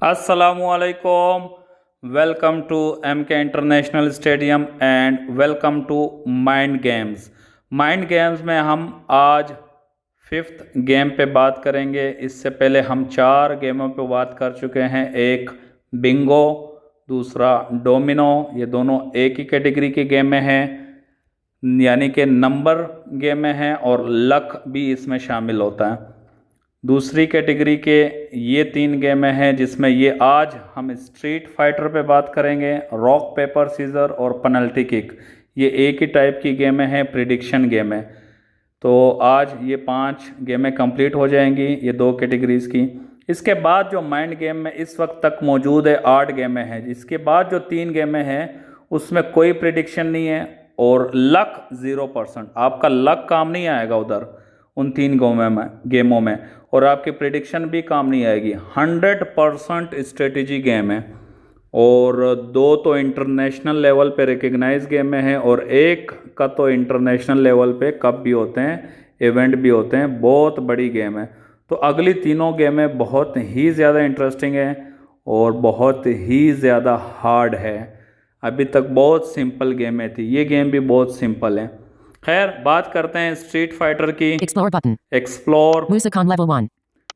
Assalamualaikum. Welcome to MK International Stadium and welcome to Mind Games. Mind games में हम आज fifth game पे बात करेंगे। इससे पहले हम 4 गेमों पे बात कर चुके हैं। एक बिंगो, दूसरा डोमिनो। ये दोनों एक ही कैटेगरी के गेम में हैं, यानी कि नंबर गेम में हैं और लक भी इसमें शामिल होता है। दूसरी कैटेगरी के ये 3 गेम हैं, जिसमें ये आज हम स्ट्रीट फाइटर पे बात करेंगे, रॉक पेपर सीजर और पेनल्टी किक। ये एक ही टाइप की गेमें हैं, प्रिडिक्शन गेम है। तो आज ये 5 गेमें कंप्लीट हो जाएंगी, ये 2 कैटेगरीज की। इसके बाद जो माइंड गेम में इस वक्त तक मौजूद है 8 गेमें हैं। इसके बाद जो 3 गेमें हैं उसमें कोई प्रिडिक्शन नहीं है और लक 0%। आपका लक काम नहीं आएगा उधर उन 3 गेमों में और आपकी प्रिडिक्शन भी काम नहीं आएगी। 100% स्ट्रेटेजी गेम है और 2 तो इंटरनेशनल लेवल पे रिकग्नाइज गेम में है और एक का तो इंटरनेशनल लेवल पे कप भी होते हैं, इवेंट भी होते हैं। बहुत बड़ी गेम है। तो अगली तीनों गेमें बहुत ही ज़्यादा इंटरेस्टिंग है और बहुत ही ज़्यादा हार्ड है। अभी तक बहुत सिंपल गेमें थी, ये गेम भी बहुत सिंपल है। खैर, बात करते हैं स्ट्रीट फाइटर की। Explore button. Explore, Musicon level 1.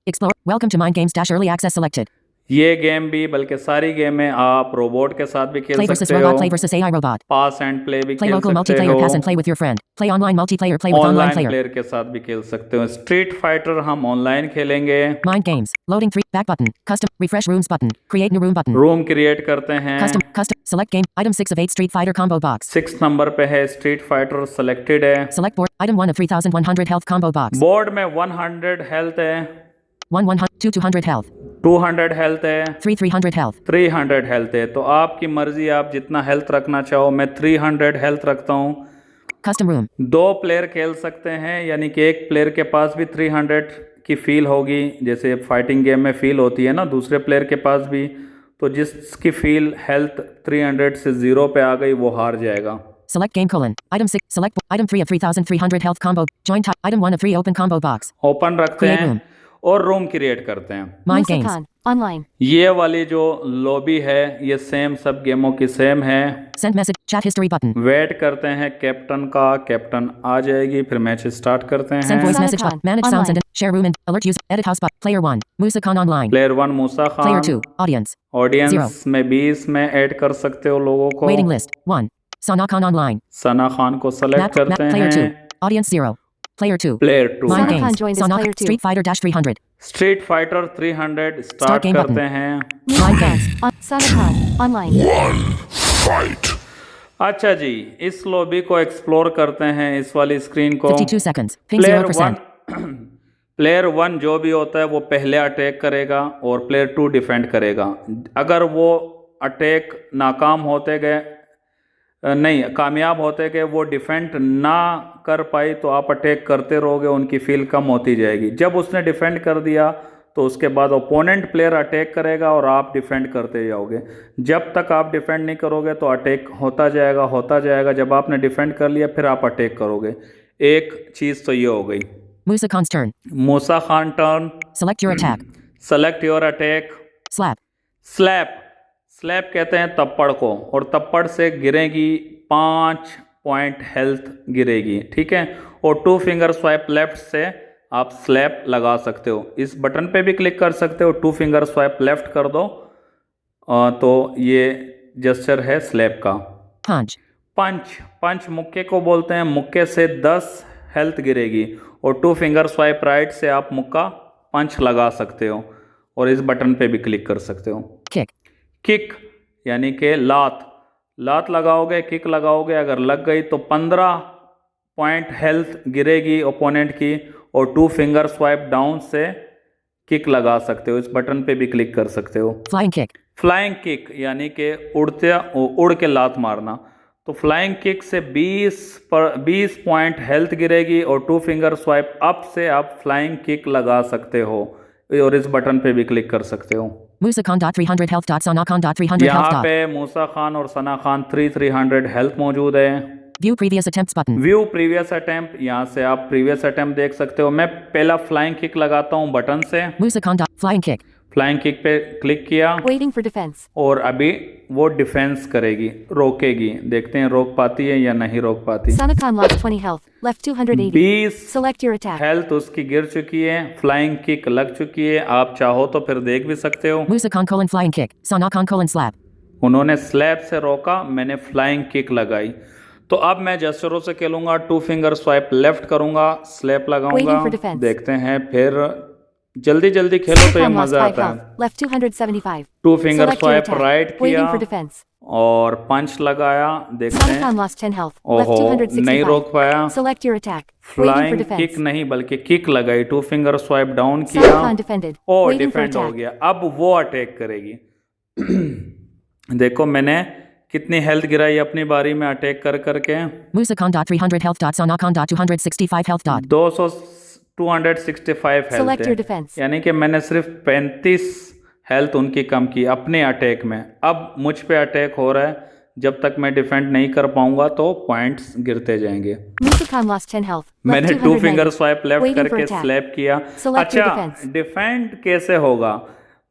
Explore. Welcome to Mind Games dash early access selected. ये गेम भी बल्कि सारी गेमें आप रोबोट के साथ भी खेल Play versus सकते हो। robot. Play versus AI robot. Pass and play भी Play खेल local सकते multiplayer. हो। Pass and play with your friend. Play online multiplayer. Play with online online player. Player के साथ भी खेल सकते हो। स्ट्रीट फाइटर हम ऑनलाइन खेलेंगे। Mind Games. Loading 3. Back button. Custom. Refresh rooms button. Create new room button. Room create करते हैं। Custom. Select game. Item 6 of 8 Street Fighter combo box. 6 number पे है स्ट्रीट फाइटर, सेलेक्टेड है। Select board. Item 1 of 3100 health combo box. Board में 100 health है, 1 100. 2 200 health. 200 health है, 3 300 health. 300 health है। तो आपकी मर्जी, आप जितना हेल्थ रखना चाहो। मैं 300 हेल्थ रखता हूँ। Custom room. 2 प्लेयर खेल सकते हैं, यानी कि एक प्लेयर के पास भी 300 की फील होगी, जैसे फाइटिंग गेम में फील होती है ना, दूसरे प्लेयर के पास भी। तो जिसकी फील हेल्थ 300 से 0 पे आ गई वो हार जाएगा। Select game colon. Item 6. Select item 3 of 3300 health combo. Join type. Item 1 of 3 open combo box. Open रखते Create हैं room. और रूम क्रिएट करते हैं। Mind Games. Musicon online. ये वाली जो लॉबी है ये सेम सब गेमों की सेम है। Send message. Chat history button. Wait करते हैं कैप्टन का, कैप्टन आ जाएगी, फिर मैच स्टार्ट करते Send voice हैं। message button. Manage sounds and share room and alert use. Edit house button. Player 1. Musicon online. Player 1 Musa Player Khan. 2. Audience. Audience में 20 में ऐड कर सकते हो लोगों को। Waiting list. 1. Sanakon online. Sana Khan को सेलेक्ट करते Player 2. हैं। Audience 0. Player 2. Player 2। Mind Sanakon Games. joins as player 2. Street Fighter dash 300. Street fighter 300 start game करते button. हैं। Mind Games. Sanakon online. अच्छा जी, इस लॉबी को एक्सप्लोर करते हैं, इस वाली स्क्रीन को। 52 seconds. Ping player 0%. 1 जो भी होता है वो पहले अटैक करेगा और प्लेयर 2 डिफेंड करेगा। अगर वो अटैक नाकाम होते गए, नहीं कामयाब होते गए, वो डिफेंड ना कर पाई तो आप अटैक करते रहोगे, उनकी फील कम होती जाएगी। जब उसने डिफेंड कर दिया तो उसके बाद ओपोनेंट प्लेयर अटैक करेगा और आप डिफेंड करते जाओगे। जब तक आप डिफेंड नहीं करोगे तो अटैक होता जाएगा। जब आपने डिफेंड कर लिया फिर आप अटैक करोगे। एक चीज़ तो ये हो गई। Musakon's turn. Musa Khan turn. Select your attack. Select your attack. Slap. Slap कहते हैं तप्पड़ को, और तप्पड़ से गिरेगी 5 पॉइंट हेल्थ गिरेगी, ठीक है। और 2 फिंगर स्वाइप लेफ्ट से आप स्लैप लगा सकते हो। इस बटन पे भी क्लिक कर सकते हो, 2 फिंगर स्वाइप लेफ्ट कर दो तो ये जेस्चर है स्लैप का। Punch. पंच मुक्के को बोलते हैं। मुक्के से 10 हेल्थ गिरेगी और 2 फिंगर स्वाइप राइट से आप मुक्का पंच लगा सकते हो और इस बटन पे भी क्लिक कर सकते हो। किक यानी कि लात लगाओगे, किक लगाओगे, अगर लग गई तो 15 पॉइंट हेल्थ गिरेगी ओपोनेंट की और 2 फिंगर स्वाइप डाउन से किक लगा सकते हो। इस बटन पे भी क्लिक कर सकते हो। फ्लाइंग किक यानी कि उड़ के लात मारना। तो फ्लाइंग किक से 20 पॉइंट हेल्थ गिरेगी और 2 फिंगर स्वाइप अप से आप फ्लाइंग किक लगा सकते हो और इस बटन पे भी क्लिक कर सकते हो। Musakon.300 health.sanakon.300 यहाँ health. पे मूसा खान और सना खान 300 हेल्थ मौजूद है। View previous attempts button. View previous attempt, यहाँ से आप प्रीवियस अटेम्प्ट देख सकते हो। मैं पहला फ्लाइंग किक लगाता हूँ बटन से। Musakon. Flying kick. Flying kick पे क्लिक किया Waiting for defense. और अभी वो डिफेंस करेगी, रोकेगी। देखते हैं रोक पाती है या नहीं रोक पाती। Sanakan lost 20 health. Left 280. 20 Select your attack. Health उसकी गिर चुकी है, फ्लाइंग किक लग चुकी है। आप चाहो तो फिर देख भी सकते हो। Musakon colon flying kick. Sanakon colon slap. उन्होंने स्लैब से रोका, मैंने फ्लाइंग किक लगाई। तो अब मैं जेस्चरों से खेलूंगा। 2 फिंगर स्वाइप लेफ्ट करूंगा, स्लैप Waiting for लगाऊंगा। defense. देखते हैं फिर जल्दी जल्दी खेलो तो ये Sanakan lost मजा 5 आता health. है। Left 275. 2 finger Select your swipe attack. Right Waiting किया for defense. और पंच लगाया। देखते हैं। Sanakan lost 10 health. Left ओहो, 265. नहीं रोक पाया। Select your attack. Waiting for flying defense. Kick नहीं बल्कि किक लगाई। 2 फिंगर स्वाइप डाउन किया Sanakan defended. और Waiting for डिफेंड हो attack. गया। अब वो अटैक करेगी। देखो मैंने कितनी हेल्थ गिराई अपनी बारी में अटैक कर करके। Musakon dot 300 health dot Sanakon dot 265 health dot. 265 Select health your है, defense. यानी कि मैंने सिर्फ 35 हेल्थ उनकी कम की अपने अटैक में। अब मुझ पे अटैक हो रहा है, जब तक मैं डिफेंड नहीं कर पाऊंगा तो पॉइंट्स गिरते जाएंगे। Musakon lost 10 health. Left मैंने 2 290. Finger swipe left Waiting for करके attack. स्लैप किया। Select your अच्छा, defense. डिफेंड कैसे होगा?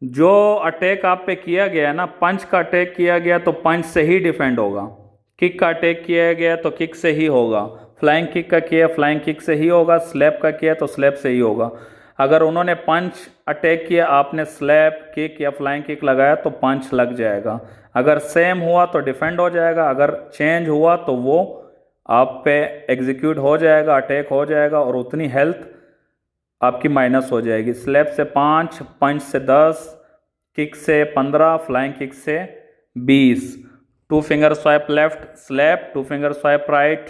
जो अटैक आप पे किया गया ना, पंच का अटैक किया गया तो पंच से ही डिफेंड होगा। किक का अटैक किया गया तो किक से ही होगा। फ्लाइंग किक का किया, फ्लाइंग किक से ही होगा। स्लैप का किया तो स्लैप से ही होगा। अगर उन्होंने पंच अटैक किया, आपने स्लैप किक या फ्लाइंग किक लगाया तो पंच लग जाएगा। अगर सेम हुआ तो डिफेंड हो जाएगा। अगर चेंज हुआ तो वो आप पे एग्जीक्यूट हो जाएगा, अटैक हो जाएगा और उतनी हेल्थ आपकी माइनस हो जाएगी। स्लैप से 5, पंच से 10, किक से 15, फ्लाइंग किक से 20। 2 finger swipe left slap, 2 finger swipe right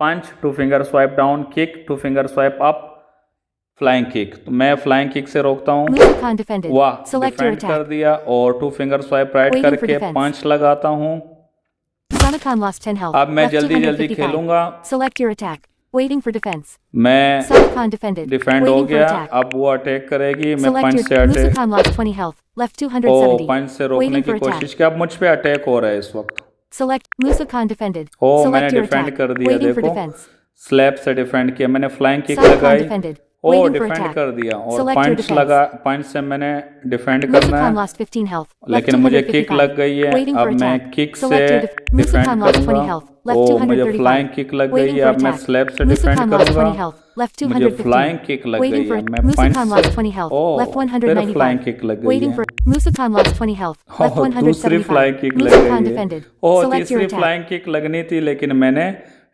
punch, 2 finger swipe down kick, 2 finger swipe up flying kick. तो मैं फ्लाइंग किक से रोकता हूँ। Musakon defended. वाह, Select your डिफेंड कर attack. दिया और 2 finger swipe right Waiting for करके defense. पंच लगाता हूँ। Sanakan lost 10 health. अब मैं Left जल्दी जल्दी 255. खेलूंगा। Select your attack. Waiting for defense. मैं Sanakan defended. डिफेंड हो Waiting for गया। attack. अब वो अटैक करेगी, मैं Select पंच your से attack Musakon lost 20 health. Left ओ 270. पंच से रोकने Waiting की for attack. कोशिश की। अब मुझ पे अटैक हो रहा है इस वक्त। Select Musakon defended. ओ मैंने Select your डिफेंड attack. कर दिया। Waiting for देखो defense. स्लैप से डिफेंड किया, मैंने फ्लाइंग किक Sanakan लगाई। defended. ओ Waiting for डिफेंड attack. कर दिया और Select your पंच defense. लगा। पंच से मैंने डिफेंड करना Musakon है, lost 15 health. Left लेकिन मुझे किक 255. लग गई है। Waiting for अब मैं attack. किक से Select your defend Musakon lost 20 करूंगा। health. Left ओ मुझे 235. फ्लाइंग किक लग गई Waiting है। for अब मैं attack. स्लैप से डिफेंड Musakon lost 20 करूंगा। health. Left मुझे 215. फ्लाइंग किक लग Waiting गई for है। मैं पंच Musakon lost से 20 health. ओ Left फिर 195. फ्लाइंग किक लग गई Waiting है। for Musakon lost 20 health. Left ओह, दूसरी 175. फ्लाइंग किक लग Musakon गई है। defended. ओह, Select your तीसरी attack. फ्लाइंग किक लगनी थी लेकिन मैंने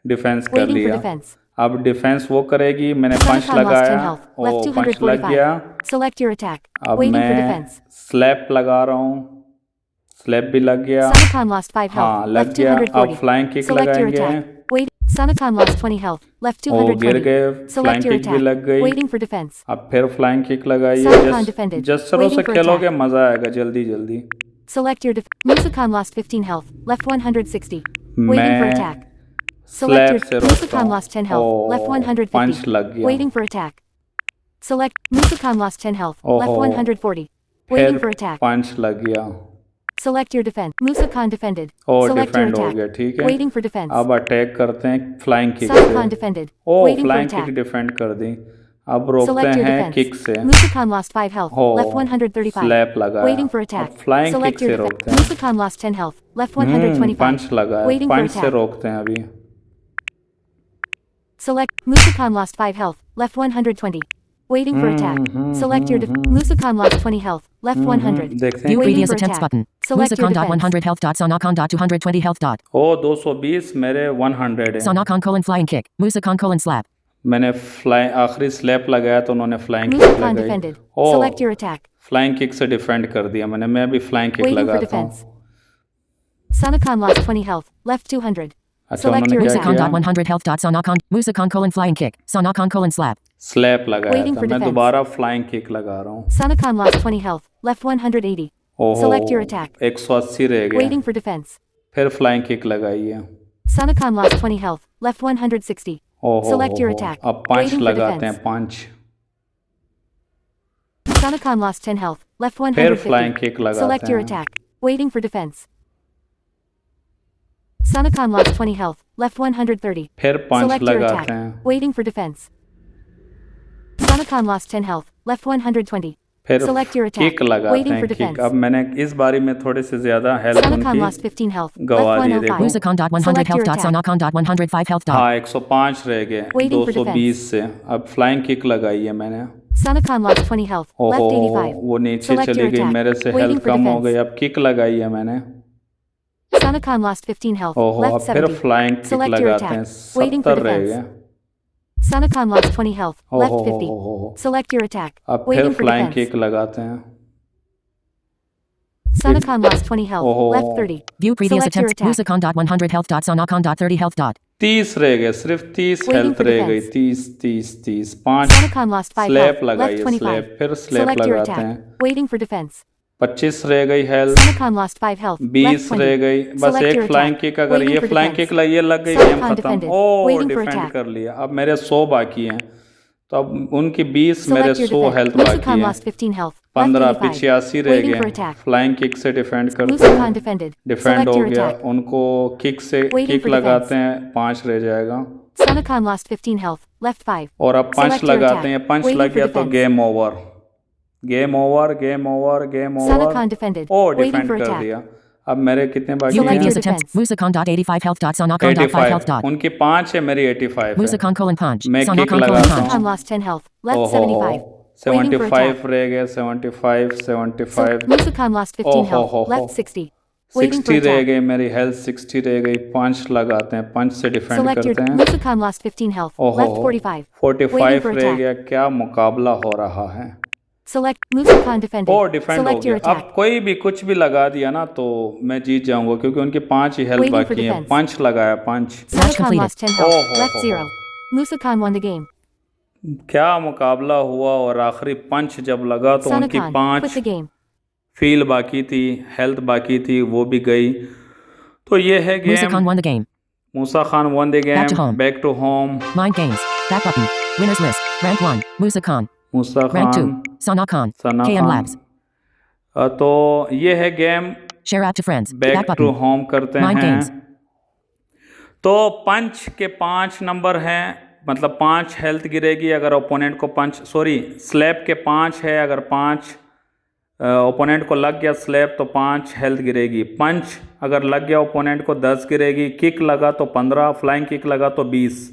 डिफेंस कर Waiting for लिया। defense. अब डिफेंस वो करेगी। मैंने पंच Sanakan lost 10 लगाया। health. ओ Left पंच लग गया। 245. Select your attack. अब Waiting for मैं defense. स्लैप लगा रहा हूँ। स्लैप भी लग गया। Sanakan lost 5 हाँ health. लग Left गया। 240. अब फ्लाइंग किक Select your लगाएंगे। attack. Wait. Sanakan lost 20 health. Left ओ गिर 220. गए। Select फ्लाइंग your किक भी लग attack. गई। Waiting for defense. अब फिर फ्लाइंग किक लगाइए। Sanakan defended. जस्टरों से Waiting for खेलोगे attack. मजा आएगा जल्दी जल्दी। Select your Musakon lost 15 health. Left 160. Waiting for मैं attack. Select स्लैप your से रोकता Musakon हूँ। lost 10 health. Left ओ पंच 150. लग गया। Waiting for attack. Select Musakon lost 10 health. Left ओहो, 140. Waiting for फिर attack. पंच लग गया। Select your defense. Musakon defended. ओ Select your डिफेंड हो attack. गया। ठीक है। Waiting for defense. अब अटैक करते हैं फ्लाइंग किक Sanakan से। defended. ओ Waiting for flying kick attack. Defend कर दी। अब रोकते Select your हैं defense. किक से। Musakon lost 5 health. हो Left 135. स्लैप लगाया। Waiting for attack. अब फ्लाइंग Select किक your से defense. रोकते हैं। Musakon lost 10 health. Left 125. पंच लगाया। Waiting for पंच से attack. रोकते हैं अभी। Select Musakon lost 5 health. Left 120. Waiting for attack. Select your Musakon lost 20 health. Left 100. देखते View हैं। Waiting previous for attempts attack. button. Select your Musakon dot defense. 100 health dot Sanakon dot 220 health dot. ओ 220 मेरे 100 है। Sanakon colon flying kick. Musakon colon slap. मैंने आखिरी slab लगाया तो उन्होंने flying kick Musakon लगाई। defended. ओ Select your attack. Flying kick से डिफेंड कर दिया मैंने। मैं भी फ्लाइंग किक Waiting for लगाता defense. हूँ। Sanakan lost 20 health. Left 200. अच्छा Select उन्होंने your क्या attack. Musakon किया? dot 100 health dot Sanakon. Musakon colon flying kick. Sanakon colon slap. Slap लगाया Waiting था। for मैं defense. दोबारा फ्लाइंग किक लगा रहा हूँ। Sanakan lost 20 health. Left 180. ओहो Select your attack. 180 रह गए। Waiting for defense. फिर फ्लाइंग किक लगाई है। Sanakan lost 20 health. Left 160. ओहो Select your attack. अब पंच Waiting for लगाते हैं। defense. पंच Sanakan lost 10 health. Left फिर फ्लाइंग 150. किक Select लगाते your हैं। attack. Waiting for defense. Sanakan lost 20 health. Left 130. फिर पंच Select your लगाते attack. हैं। Waiting for defense. Sanakan lost 10 health. Left 120. फिर Select your attack. किक लगाते Waiting हैं for kick. defense. अब मैंने इस बारी में थोड़ी सी ज़्यादा हेल्थ Sanakon lost उनकी 15 health. गवा Left दी। 105. देखो Musakon.100 Select health. your attack. Sanakon.105 health. हाँ 105 रह गए Waiting for 220 से। अब फ्लाइंग किक लगाई है मैंने। Sanakon lost 20 health. ओहो Left 85. वो नीचे Select चली your गई, attack. मेरे से Waiting हेल्थ for कम हो defense. गई। अब किक लगाई है मैंने। Sanakon lost 15 health. ओहो अब Left फिर 70. फ्लाइंग किक Select your लगाते हैं। attack. Waiting for 70 रह defense. गए। Sanakon lost 20 health. Left ओहो 50. Select your attack. अब फिर Waiting for flying defense. Kick लगाते हैं। Sanakon lost 20 health. ओहो Left 30. View previous Select your attempts. attack. Musakon.100 health. Sanakon.30 health. 30 रह गए, सिर्फ 30 Waiting हेल्थ for रह गई। defense. 30 5 Sanakon lost 5 slab health. लगाइए, Left 25. स्लैप फिर स्लैप Select your लगाते attack. हैं। Waiting for defense. 25 रह गई health. Sanakon lost 5 health. 20 Left रह 20. गई। बस Select एक your फ्लाइंग attack. किक, अगर Waiting ये for फ्लाइंग defense. किक लगी, ये लग गई, Sanakon गेम खत्म। defended. ओ Waiting for डिफेंड attack. कर लिया। अब मेरे 100 बाकी हैं, तो अब उनकी 20 मेरे Select your 100 defense. हेल्थ बाकी Musakon हैं। lost 15 health. Left 15 85. 85 रह Waiting for गए। attack. फ्लाइंग किक से डिफेंड करते Musakon हैं। defended. डिफेंड Select हो your गया, attack. उनको किक से Waiting किक for लगाते defense. हैं। 5 रह जाएगा Sanakon lost 15 health. Left 5. और अब पंच Select your लगाते attack. हैं। पंच Waiting लग for गया तो defense. Game over, game over, game over, game over. Sanakon defended. ओ Waiting डिफेंड for कर attack. दिया। अब मेरे कितने बाकी View Select हैं? previous your attempts. defense. Musakon.85 health. Sanakon.5 health. 85 उनकी 5 है, मेरी 85 है। Musakon: punch. मैं किक Sanakon: लगाता punch. Sanakon lost 10 health. Left ओहो 75. Waiting for 75 attack. रह गए। 75 75 Musakon lost 15 health. ओहो Left 60. Waiting for 60 रह attack. गए, मेरी हेल्थ 60 रह गई। पंच लगाते हैं, पंच से डिफेंड Select your करते हैं। Musakon lost 15 health. ओहो Left 45. 45 Waiting for रह attack. गया। क्या मुकाबला हो रहा है। Select Musakon defended. ओ डिफेंड हो Select गया। your attack. अब कोई भी कुछ भी लगा दिया ना तो मैं जीत जाऊंगा, क्योंकि उनकी 5 ही हेल्थ Waiting for बाकी है। defense. पंच लगाया, पंच। Sanakon completed. lost 10 health. Oh, Left oh, 0. Musakon won the game. क्या मुकाबला हुआ, और आखिरी पंच जब लगा तो उनकी Sanakon quit 5 the game. Feel बाकी थी, हेल्थ बाकी थी, वो भी गई। तो ये है game. Musakon won the game. Musa Khan won the Back to game. home. Back to home. Mind games. Back button. Winners list. Rank 1. Musakon. Musa Rank 2. Khan, Sanakon. Sana KM Khan. Labs. तो ये है game. Share app to friends. Back back to button. Home करते Mind हैं। games. तो पंच के 5 number हैं, मतलब 5 health गिरेगी अगर ओपोनेंट को पंच, सॉरी स्लैप के 5 है, अगर 5 ओपोनेंट को लग गया स्लैप तो 5 हेल्थ गिरेगी। पंच अगर लग गया ओपोनेंट को 10 गिरेगी। किक लगा तो 15, फ्लाइंग किक लगा तो 20।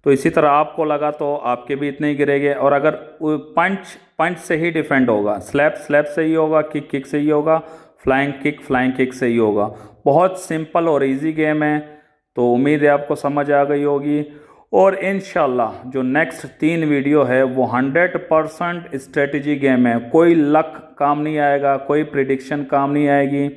तो इसी तरह आपको लगा तो आपके भी इतने ही गिरेंगे। और अगर पंच से ही डिफेंड होगा, स्लैप से ही होगा, किक से ही होगा, फ्लाइंग किक से ही होगा। बहुत सिंपल और इजी गेम है। तो उम्मीद है आपको समझ आ गई होगी। और इंशाल्लाह जो नेक्स्ट 3 वीडियो है वो 100% स्ट्रेटजी गेम है। कोई लक काम नहीं आएगा, कोई प्रिडिक्शन काम नहीं आएगी,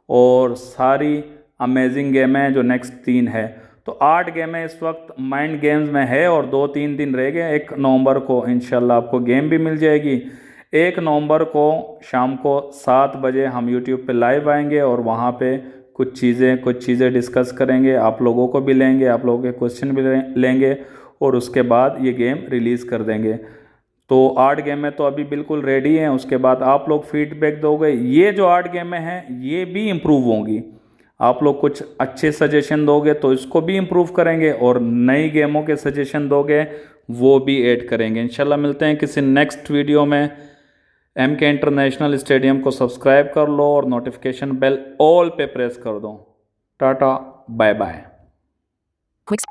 और सारी अमेजिंग गेम है जो नेक्स्ट 3 है। तो 8 गेमें इस वक्त माइंड गेम्स में है, और 2-3 दिन रह गए। 1 नवंबर को इंशाल्लाह आपको गेम भी मिल जाएगी। 1 नवंबर को शाम को 7 बजे हम यूट्यूब पे लाइव आएंगे, और वहाँ पे कुछ चीज़ें डिस्कस करेंगे। आप लोगों को भी लेंगे, आप लोगों के क्वेश्चन भी लेंगे, और उसके बाद ये गेम रिलीज़ कर देंगे। तो 8 गेमें तो अभी बिल्कुल रेडी हैं। उसके बाद आप लोग फीडबैक दोगे। ये जो 8 गेमें हैं ये भी इम्प्रूव होंगी। आप लोग कुछ अच्छे सजेशन दोगे तो इसको भी इम्प्रूव करेंगे, और नई गेमों के सजेशन दोगे वो भी ऐड करेंगे। इंशाल्लाह मिलते हैं किसी नेक्स्ट वीडियो में। MK इंटरनेशनल स्टेडियम को सब्सक्राइब कर लो और नोटिफिकेशन बेल ऑल पे प्रेस कर दो। Tata, bye bye. Quick